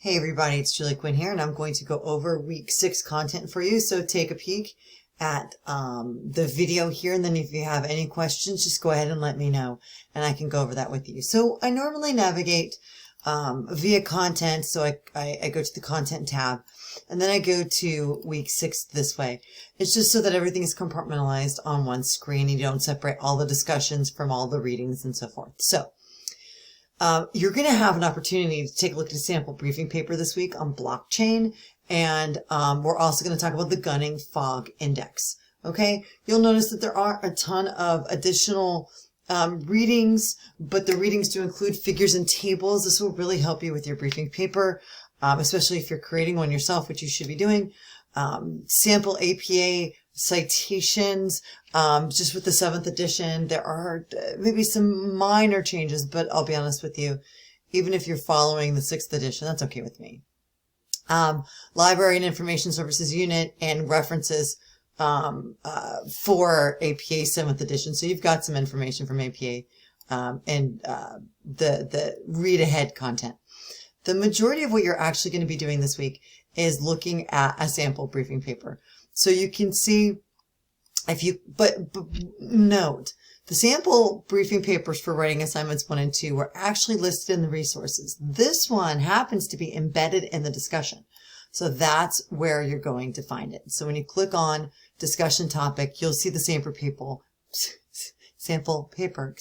Hey everybody, it's Julie Quinn here, and I'm going to go over week 6 content for you. So take a peek at the video here, and then if you have any questions, just go ahead and let me know, and I can go over that with you. So I normally navigate via content, so I go to the content tab, and then I go to week 6 this way. It's just so that everything is compartmentalized on one screen, and you don't separate all the discussions from all the readings and so forth. So you're going to have an opportunity to take a look at a sample briefing paper this week on blockchain, and we're also going to talk about the gunning fog index. Okay, you'll notice that there are a ton of additional readings, but the readings do include figures and tables. This will really help you with your briefing paper, especially if you're creating one yourself, which you should be doing. Sample APA citations, just with the 7th edition, there are maybe some minor changes, but I'll be honest with you, even if you're following the 6th edition, that's okay with me. Library and Information Services Unit and references for APA 7th edition. So you've got some information from APA and the read ahead content. The majority of what you're actually going to be doing this week is looking at a sample briefing paper. So you can see if you, but note, the sample briefing papers for writing assignments 1 and 2 were actually listed in the resources. This one happens to be embedded in the discussion. So that's where you're going to find it. So when you click on discussion topic, you'll see the sample paper,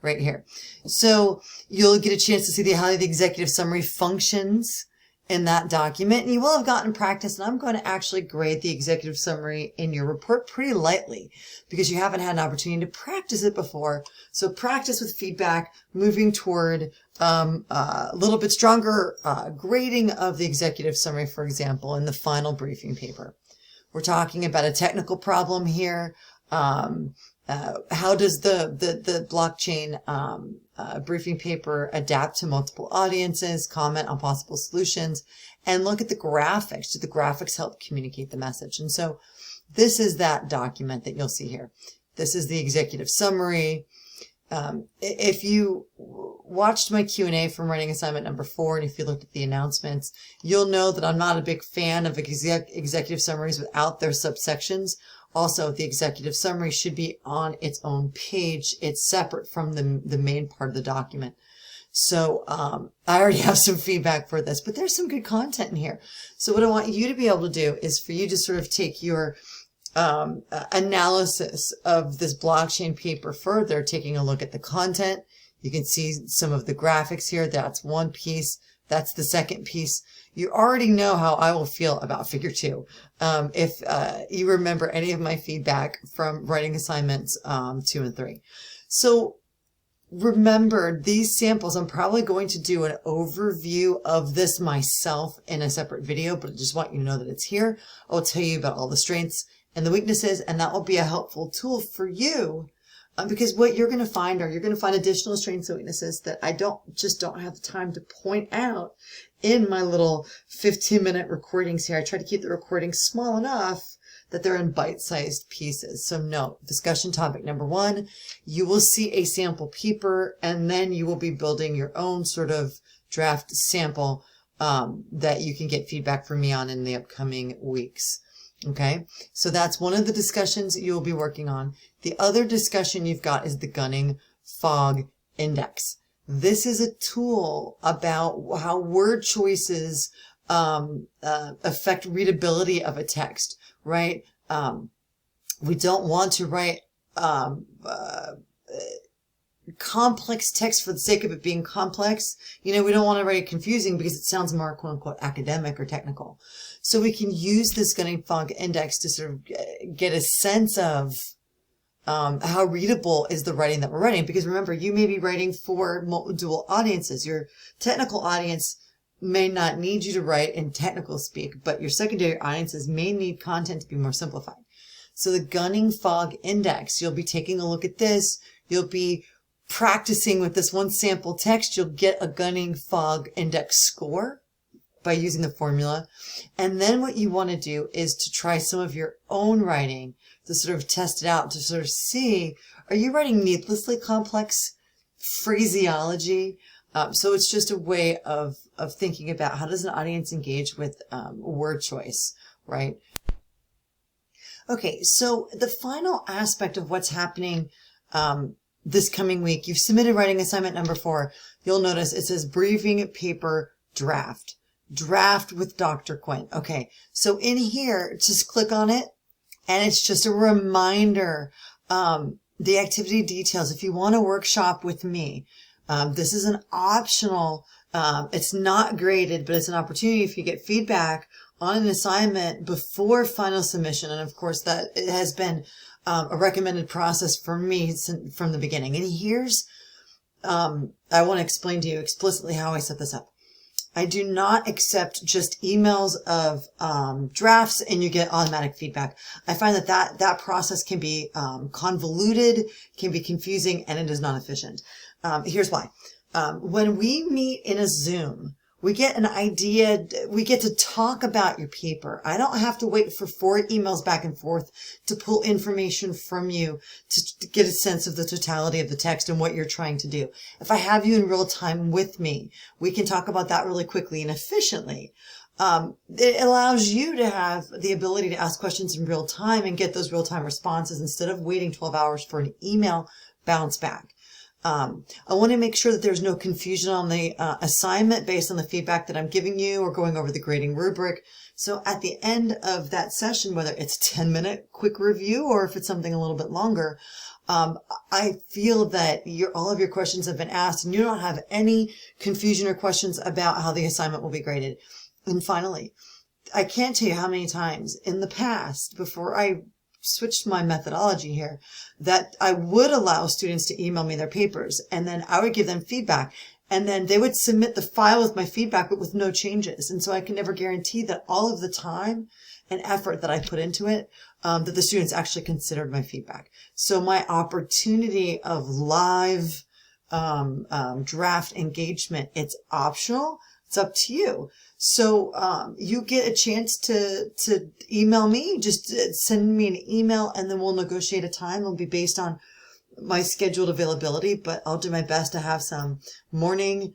right here. So you'll get a chance to see how the executive summary functions in that document, and you will have gotten practice, and I'm going to actually grade the executive summary in your report pretty lightly because you haven't had an opportunity to practice it before. So practice with feedback, moving toward a little bit stronger grading of the executive summary, for example, in the final briefing paper. We're talking about a technical problem here. How does the blockchain briefing paper adapt to multiple audiences, comment on possible solutions, and look at the graphics. Do the graphics help communicate the message? And so this is that document that you'll see here. This is the executive summary. If you watched my Q&A from writing assignment number 4, and if you looked at the announcements, you'll know that I'm not a big fan of executive summaries without their subsections. Also, the executive summary should be on its own page. It's separate from the main part of the document. So I already have some feedback for this, but there's some good content in here. So what I want you to be able to do is for you to sort of take your analysis of this blockchain paper further, taking a look at the content. You can see some of the graphics here. That's one piece. That's the second piece. You already know how I will feel about figure 2. If you remember any of my feedback from writing assignments 2 and 3. So remember these samples, I'm probably going to do an overview of this myself in a separate video, but I just want you to know that it's here. I'll tell you about all the strengths and the weaknesses, and that will be a helpful tool for you. Because what you're going to find additional strengths and weaknesses that I just don't have the time to point out in my little 15-minute recordings here. I try to keep the recordings small enough that they're in bite-sized pieces. So note, discussion topic number 1, you will see a sample paper, and then you will be building your own sort of draft sample that you can get feedback from me on in the upcoming weeks. Okay, so that's one of the discussions that you'll be working on. The other discussion you've got is the gunning fog index. This is a tool about how word choices affect readability of a text, right? We don't want to write complex text for the sake of it being complex. You know, we don't want to write it confusing because it sounds more quote unquote academic or technical. So we can use this gunning fog index to sort of get a sense of how readable is the writing that we're writing. Because remember, you may be writing for dual audiences. Your technical audience may not need you to write in technical speak, but your secondary audiences may need content to be more simplified. So the gunning fog index, you'll be taking a look at this. You'll be practicing with this one sample text. You'll get a gunning fog index score by using the formula. And then what you want to do is to try some of your own writing to sort of test it out, to sort of see, are you writing needlessly complex phraseology? So it's just a way of thinking about how does an audience engage with word choice, right? Okay, so the final aspect of what's happening this coming week, you've submitted writing assignment number 4. You'll notice it says briefing paper draft. Draft with Dr. Quinn. Okay, so in here, just click on it, and it's just a reminder. The activity details, if you want to workshop with me, this is an optional, it's not graded, but it's an opportunity if you get feedback on an assignment before final submission. And of course that it has been a recommended process for me from the beginning. And here's, I want to explain to you explicitly how I set this up. I do not accept just emails of drafts and you get automatic feedback. I find that process can be convoluted, can be confusing, and it is not efficient. Here's why. When we meet in a Zoom, we get an idea, we get to talk about your paper. I don't have to wait for 4 emails back and forth to pull information from you to get a sense of the totality of the text and what you're trying to do. If I have you in real time with me, we can talk about that really quickly and efficiently. It allows you to have the ability to ask questions in real time and get those real time responses instead of waiting 12 hours for an email bounce back. I want to make sure that there's no confusion on the assignment based on the feedback that I'm giving you or going over the grading rubric. So at the end of that session, whether it's a 10-minute quick review or if it's something a little bit longer, I feel that all of your questions have been asked and you don't have any confusion or questions about how the assignment will be graded. And finally, I can't tell you how many times in the past, before I switched my methodology here, that I would allow students to email me their papers and then I would give them feedback and then they would submit the file with my feedback but with no changes. And so I can never guarantee that all of the time and effort that I put into it, that the students actually considered my feedback. So my opportunity of live draft engagement, it's optional. It's up to you. So you get a chance to email me. Just send me an email and then we'll negotiate a time. It'll be based on my scheduled availability, but I'll do my best to have some morning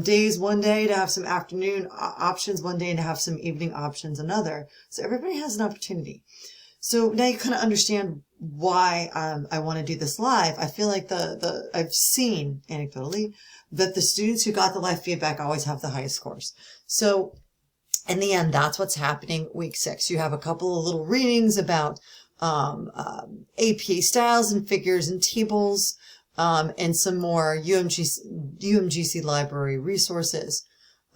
days one day, to have some afternoon options one day, and to have some evening options another. So everybody has an opportunity. So now you kind of understand why I want to do this live. I feel like I've seen anecdotally that the students who got the live feedback always have the highest scores. So in the end, that's what's happening week 6. You have a couple of little readings about APA styles and figures and tables, and some more UMGC library resources,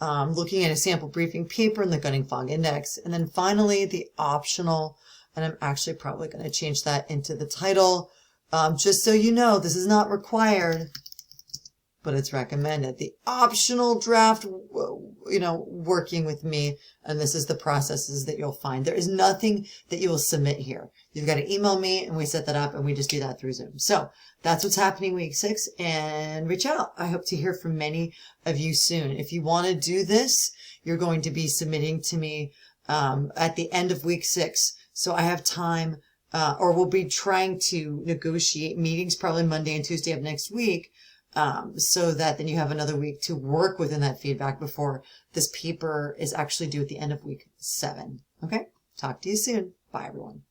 looking at a sample briefing paper and the Gunning Fog Index. And then finally, the optional, and I'm actually probably going to change that into the title, just so you know, this is not required, but it's recommended. The optional draft, working with me, and this is the processes that you'll find. There is nothing that you will submit here. You've got to email me, and we set that up, and we just do that through Zoom. So that's what's happening week 6, and reach out. I hope to hear from many of you soon. If you want to do this, you're going to be submitting to me at the end of week 6. So I have time, or we'll be trying to negotiate meetings probably Monday and Tuesday of next week, so that then you have another week to work within that feedback before this paper is actually due at the end of week 7. Okay? Talk to you soon. Bye, everyone.